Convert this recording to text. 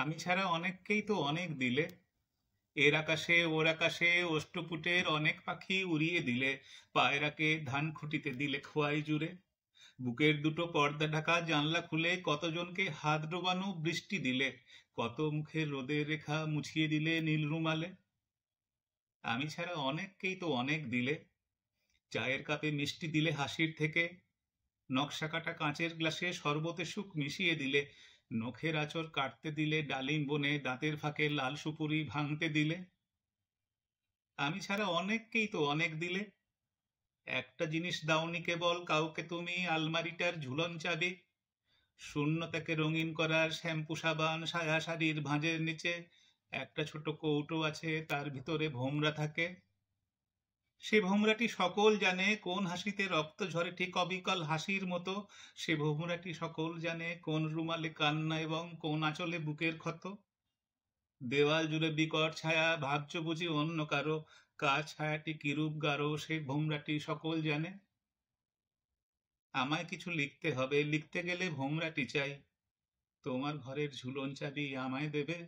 আমি ছাড়া অনেককেই তো অনেক দিলে। এর আকাশে ওর আকাশে অষ্টপুটের অনেক পাখি উড়িয়ে দিলে। পায়রাকে ধান খুঁটিতে দিলে খোয়াই জুড়ে। বুকের দুটো পর্দা ঢাকা জানলা খুলে কতজনকে হাত ডোবানো বৃষ্টি দিলে। কত মুখের রোদের রেখা মুছিয়ে দিলে নীল রুমালে। আমি ছাড়া অনেককেই তো অনেক দিলে। চায়ের কাপে মিষ্টি দিলে হাসির থেকে। নকশা কাটা কাঁচের গ্লাসে শরবতে সুখ মিশিয়ে দিলে। নখের আঁচড় কাটতে দিলে ডালিম বনে দাঁতের ফাঁকে লাল সুপুরি ভাঙতে দিলে। আমি ছাড়া অনেককেই তো অনেক দিলে। একটা জিনিস দাওনি কেবল কাউকে তুমি, আলমারিটার ঝুলন চাবি। শূন্যতাকে রঙিন করার শ্যাম্পু সাবান সায়া শাড়ির ভাঁজের নিচে একটা ছোট কৌটো আছে, তার ভিতরে ভোমরা থাকে। সে ভোমরাটি সকল জানে কোন হাসিতে রক্ত ঝরে ঠিক অবিকল হাসির মতো। সে ভোমরাটি সকল জানে কোন রুমালে কান্না এবং কোন আঁচলে বুকের ক্ষত। দেওয়াল জুড়ে বিকট ছায়া, ভাবছ বুঝি অন্য কারো। কার ছায়াটি কিরূপ গাঢ় সে ভোমরাটি সকল জানে। আমায় কিছু লিখতে হবে, লিখতে গেলে ভোমরাটি চাই। তোমার ঘরের ঝুলন চাবি আমায় দেবে?